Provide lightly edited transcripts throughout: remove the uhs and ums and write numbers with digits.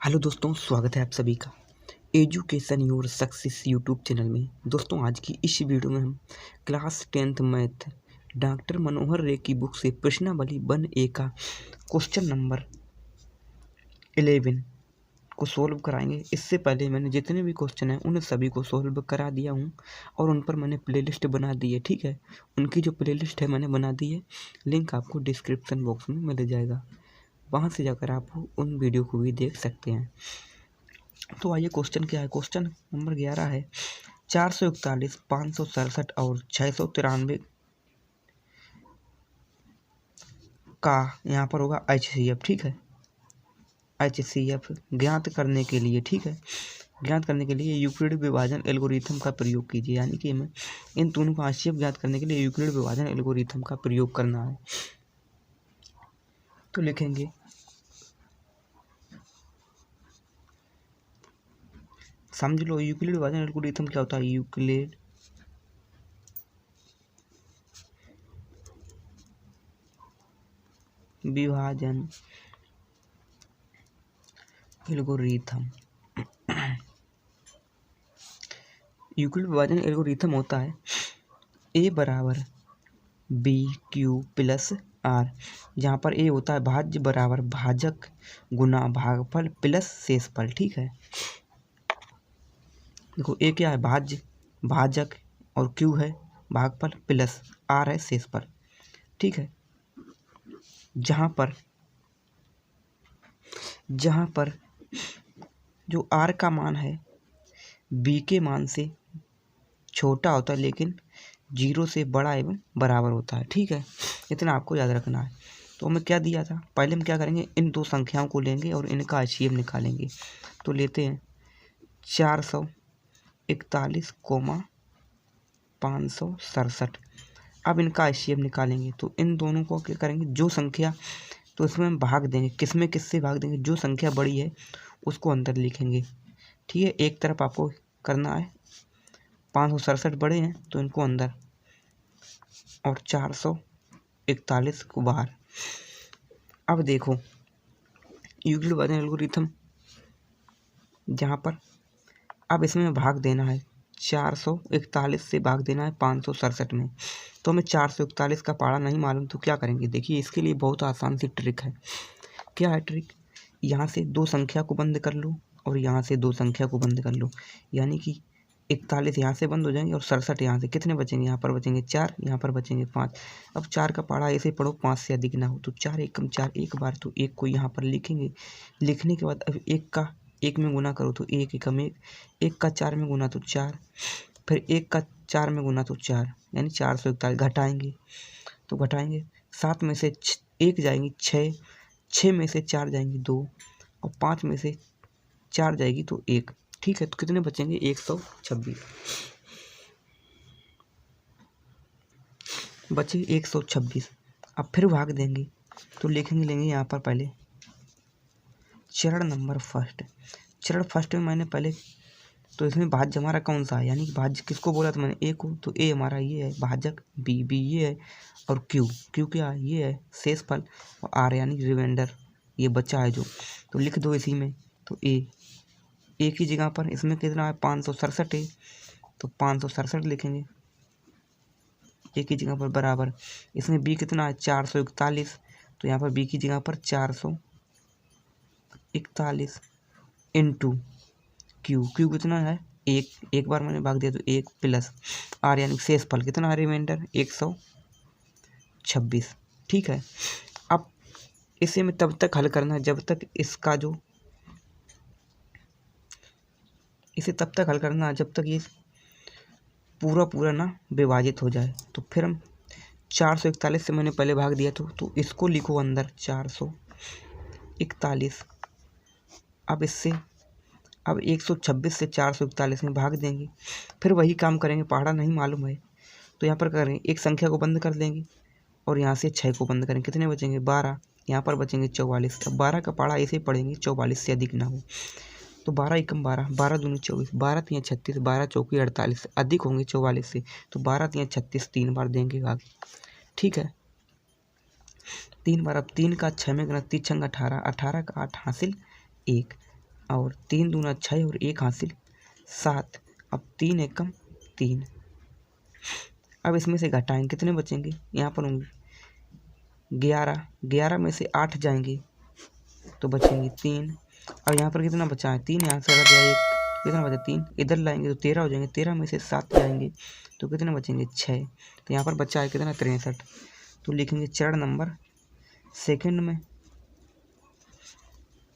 Hello दोस्तों, स्वागत है आप सभी का education your success YouTube channel में। दोस्तों, आज की इस वीडियो में हम क्लास 10th मैथ डॉक्टर मनोहर रे की बुक से प्रश्नावली 1A का क्वेश्चन नंबर 11 को सोल्व कराएंगे। इससे पहले मैंने जितने भी क्वेश्चन हैं उन सभी को सोल्व करा दिया हूं और उन पर मैंने प्लेलिस्ट बना दी है। ठीक है, उनकी जो प्लेलिस्ट है मैंने बना दी है, लिंक आपको डिस्क्रिप्शन बॉक्स में मिल जाएगा, वहाँ से जाकर आप उन वीडियो को भी देख सकते हैं। तो आइए, क्वेश्चन क्या है। क्वेश्चन नंबर 11 है, 441, 567 और 693 का यहाँ पर होगा HCF। ठीक है, HCF ज्ञात करने के लिए, ठीक है, ज्ञात करने के लिए यूक्लिड विभाजन एल्गोरिथम का प्रयोग कीजिए। यानी कि हमें इन दोनों का HCF ज्ञात करने के लिए यूक्लिड विभाजन एल्गोरिथम का प्रयोग करना है। तो लिखेंगे समझ लो, यूक्लिड विभाजन एल्गोरिथम क्या होता है। यूक्लिड विभाजन एल्गोरिथम यूक्लिड विभाजन एल्गोरिथम होता है A बराबर BQ प्लस R, जहाँ पर A होता है भाज्य बराबर भाजक गुना भागफल प्लस शेषफल। ठीक है, देखो A क्या है, भाज्य भाजक, और Q है भागफल प्लस R है शेषफल। ठीक है, जहाँ पर जो R का मान है B के मान से छोटा होता है, लेकिन 0 से बड़ा एवं बराबर होता है। ठीक है, इतना आपको याद रखना है। तो हमें क्या दिया था, पहले हम क्या करेंगे, इन दो संख्याओं को लेंगे और इनका HCF निकालेंगे। तो लेते हैं 441, 567। अब इनका HCF निकालेंगे। तो इन दोनों को क्या करेंगे, जो संख्या, तो इसमें हम भाग देंगे, किसमें किससे भाग देंगे, जो संख्या बड़ी है उसको अंदर लिखेंगे। ठीक है, एक तरफ आपको करना है, 567 बड़े हैं तो इनको अंदर और 441 को बाहर। अब देखो, यूक्लिड विभाजन एल्गोरिथम जहाँ पर अब इसमें भाग देना है, 441 से भाग देना है 567 में। तो हमें 441 का पारा नहीं मालूम, तो क्या करेंगे, देखिए इसके लिए बहुत आसान सी ट्रिक है। क्या है ट्रिक, यहाँ से दो संख्या को बंद कर लो और यहाँ से दो संख्या को बंद कर लो, यानी कि 41 यहाँ से बंद हो जाएंगे और 67 यहाँ से। कितने बचेंगे, यहाँ पर बचेंगे 4, यहाँ पर बचेंगे 5। अब 4 का पहाड़ा ऐसे पढ़ो 5 से अधिक ना हो, तो 4 एकम 4 एक बार, तो 1 को यहाँ पर लिखेंगे। लिखने के बाद अब 1 का 1 में गुना करो तो 1 एकम 1, 1 का 4 में गुना तो 4, फिर 1 का 4 में गुना तो 4, यानी 441। घटाएंगे तो घटाएंगे, 7 में से 1 जाएंगी 6, 6 में से 4 जाएंगी 2, और 5 में से 4 जाएगी तो 1। ठीक है, तो कितने बचेंगे, 126 बचे 126। अब फिर भाग देंगे तो लेंगे यहाँ पर पहले चरण नंबर फर्स्ट। चरण फर्स्ट में मैंने पहले, तो इसमें भाज्य हमारा कौन सा है, यानी कि भाज्य किसको बोला था मैंने, A को। तो A हमारा ये है भाजक, B ये है, और Q क्या है, ये है शेषफल, और R यानी रिमाइंडर, ये बचा है जो। तो लिख दो इसी में। तो A की जगह पर इसमें कितना है, 567 है, तो 567 लिखेंगे A की जगह पर, बराबर इसमें B कितना है, 441, तो यहाँ पर B की जगह पर 441 इंटू Q कितना है, एक बार मैंने भाग दिया तो 1 प्लस R यानी शेषफल कितना है, रिमाइंडर 126। ठीक है, अब इसे में तब तक हल करना है जब तक इसका जो, इसे तब तक हल करना है जब तक ये पूरा ना विभाजित हो जाए। तो फिर हम 441 से मैंने पहले भाग दिया तो इसको लिखो अंदर 441। अब इससे अब 126 से 441 में भाग देंगे, फिर वही काम करेंगे, पहाड़ा नहीं मालूम है तो यहाँ पर करेंगे, एक संख्या को बंद कर देंगे और यहाँ से 6 को बंद करेंगे। कितने बचेंगे, 12, यहाँ पर बचेंगे 44। अब 12 का पहाड़ा ऐसे पढ़ेंगे 44 से अधिक ना हो, तो 12 एकम 12, 12 दूनी 24, 12 तियाँ 36, 12 चौकी 48, अधिक होंगे 44 से, तो 12 तियाँ 36, 3 बार देंगे भाग। ठीक है, 3 बार। अब 3 का 6 में गुना, 3 छंग 18, 18 का 8 हासिल 1, और 3 दूना 6 और 1 हासिल 7। अब 3 एकम 3। अब इसमें से घटाएंगे, कितने बचेंगे, यहाँ पर होंगे 11। 11 में से 8 जाएंगे तो बचेंगे 3। अब यहाँ पर कितना बचा है 3, यहाँ से अगर जाए 1, कितना बचा 3, इधर लाएंगे तो 13 हो जाएंगे। 13 में से 7 जाएंगे तो कितने बचेंगे 6। तो यहाँ पर बचा है कितना 63। तो लिखेंगे चरण नंबर सेकंड में।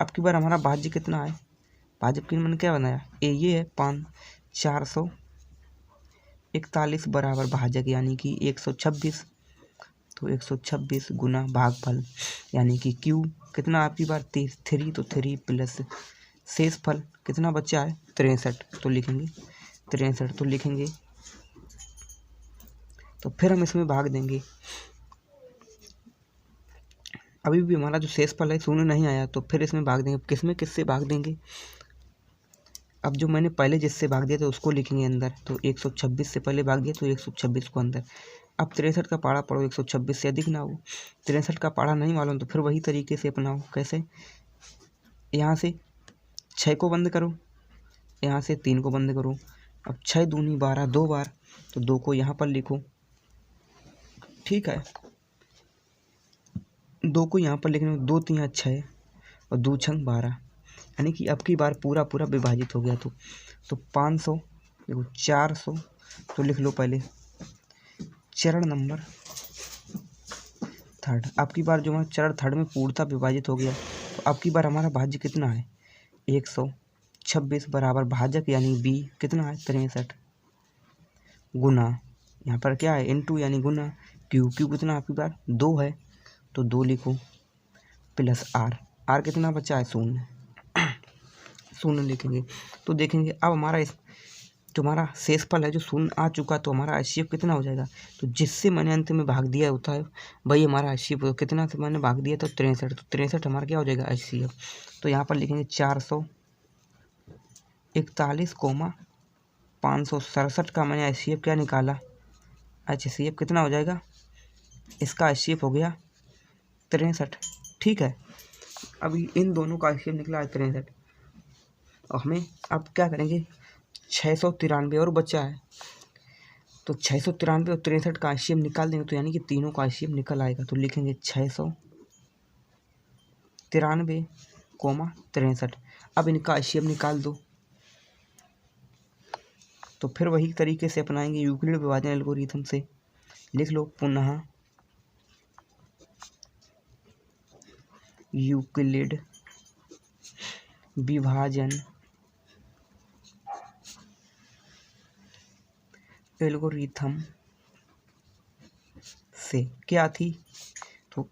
अब की बार हमारा भाज्य कितना है, भाज्य की मैंने क्या बनाया, ये है 441 बराबर भाजक यानी कि 126। तो 126 गुना भागफल यानी कि Q कितना आपकी बार 3, तो 3 प्लस शेष फल कितना बचा है 63। तो लिखेंगे 63। तो लिखेंगे, तो फिर हम इसमें भाग देंगे। अभी भी हमारा जो शेष फल है शून्य नहीं आया, तो फिर इसमें भाग देंगे। किसमें किससे भाग देंगे, अब जो मैंने पहले जिससे भाग दिया था उसको लिखेंगे अंदर। तो 126 से पहले भाग दिया तो 126 को अंदर। अब 63 का पाड़ा पढ़ो, 126 से अधिक ना हो। 63 का पाड़ा नहीं मालूम तो फिर वही तरीके से अपनाओ। कैसे, यहाँ से 6 को बंद करो, यहाँ से 3 को बंद करो। अब 6 दूनी 12, 2 बार, तो 2 को यहाँ पर लिखो, ठीक है। 2 को यहाँ पर लिखने में 2 3 6 और 2 6 12, यानी कि अब की बार पूरा पूरा विभाजित हो गया। तो 500 देखो 400, तो लिख लो पहले चरण नंबर थर्ड। अब की बार जो हमारा चरण थर्ड में पूर्णतः विभाजित हो गया। तो अब की बार हमारा भाज्य कितना है 126 बराबर भाजक यानी B कितना है 63 गुना, यहाँ पर क्या है इनटू यानी गुना Q कितना आपकी बार 2 है तो 2 लिखो प्लस R कितना बचा है 0 लिखेंगे। तो देखेंगे अब हमारा जो हमारा शेषफल है जो 0 आ चुका, तो हमारा HCF कितना हो जाएगा। तो जिससे मैंने अंत में भाग दिया होता है वही हमारा HCF कितना से मैंने भाग दिया तो 63। तो 63 हमारा क्या हो जाएगा HCF। तो यहाँ पर लिखेंगे 441, 567 का मैंने HCF क्या निकाला, HCF कितना हो जाएगा, इसका HCF हो गया 63, ठीक है। अभी इन दोनों का HCF निकला है 63 और हमें अब क्या करेंगे 693 और बचा है, तो 693 और 63 का HCF निकाल देंगे तो यानी कि तीनों का HCF निकल आएगा। तो लिखेंगे 693, 63। अब इनका HCF निकाल दो। तो फिर वही तरीके से अपनाएंगे यूक्लिड विभाजन एल्गोरिथम से। लिख लो पुनः यूक्लिड विभाजन एल्गोरिथम से क्या थी, तो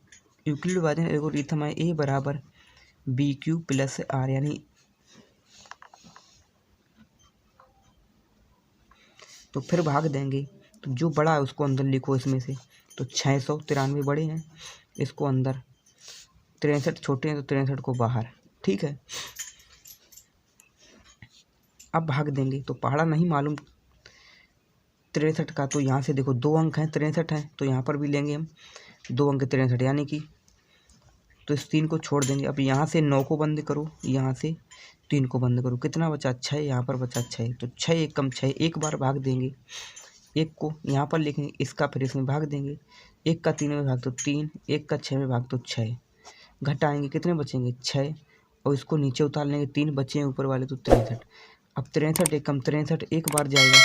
यूक्लिड विभाजन एल्गोरिथम है A बराबर BQ प्लस R, यानी तो फिर भाग देंगे। तो जो बड़ा है उसको अंदर लिखो इसमें से। तो 693 बड़े हैं, इसको अंदर, 63 छोटे हैं तो 63 को बाहर, ठीक है। अब भाग देंगे तो पहाड़ा नहीं मालूम 63 का, तो यहाँ से देखो 2 अंक हैं 63 हैं, तो यहाँ पर भी लेंगे हम 2 अंक 63, यानी कि तो इस 3 को छोड़ देंगे। अब यहाँ से 9 को बंद करो, यहाँ से 3 को बंद करो, कितना बचा 6, यहाँ पर बचा 6, तो 6 एकम 6, एक बार भाग देंगे। 1 को यहाँ पर लिखेंगे, इसका फिर इसमें भाग देंगे। 1 का 3 में भाग तो 3, 1 का 6 में भाग तो 6, घटाएंगे कितने बचेंगे 6 और इसको नीचे उतार लेंगे, 3 बचे हैं ऊपर वाले तो 63। अब 63 एकम 63 एक बार जाएगा,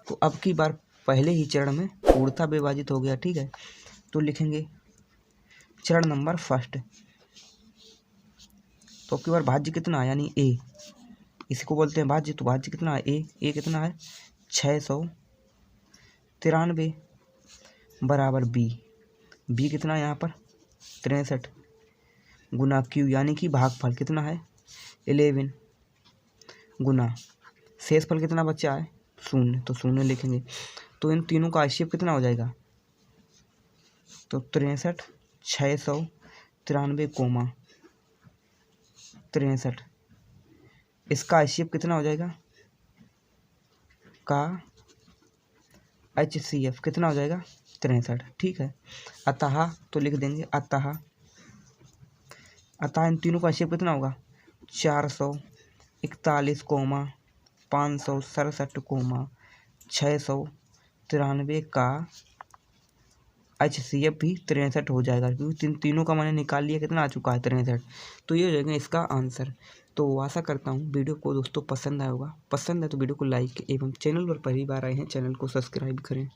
तो अब की बार पहले ही चरण में पूर्णतः विभाजित हो गया, ठीक है। तो लिखेंगे चरण नंबर फर्स्ट। तो अब की बार भाज्य कितना है यानी A, इसको बोलते हैं भाज्य। तो भाज्य कितना है A कितना है 693 बराबर B कितना है यहाँ पर 63 गुना Q, यानी कि भागफल कितना है 11 गुना शेषफल कितना बचा है 0, तो 0 लिखेंगे। तो इन तीनों का HCF कितना हो जाएगा, तो 63, 693, 63, इसका HCF कितना हो जाएगा, का HCF कितना हो जाएगा 63, ठीक है। अतः तो लिख देंगे अतः इन तीनों का HCF कितना होगा, 441,567,693 का HCF भी 63 हो जाएगा, क्योंकि तीनों का मैंने निकाल लिया, कितना आ चुका है 63। तो ये हो जाएगा इसका आंसर। तो आशा करता हूँ वीडियो को दोस्तों पसंद आया होगा। पसंद है तो वीडियो को लाइक एवं चैनल पर पहली बार आए हैं चैनल को सब्सक्राइब करें।